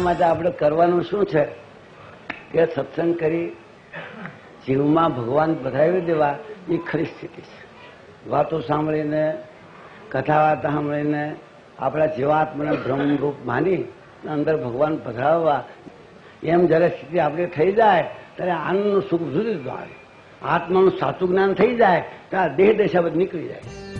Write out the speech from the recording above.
એના માટે આપણે કરવાનું શું છે કે સત્સંગ કરી જીવમાં ભગવાન પધરાવી દેવા એ ખરી સ્થિતિ છે. વાતો સાંભળીને કથા વાર્તા સાંભળીને આપણા જીવાત્માને બ્રહ્મરૂપ માની અંદર ભગવાન પધરાવવા એમ જયારે સ્થિતિ આપણી થઈ જાય ત્યારે આનંદનું સુખ જુદું જુદું આવે. આત્માનું સાચું જ્ઞાન થઈ જાય ત્યારે દેહ દશા બધી નીકળી જાય.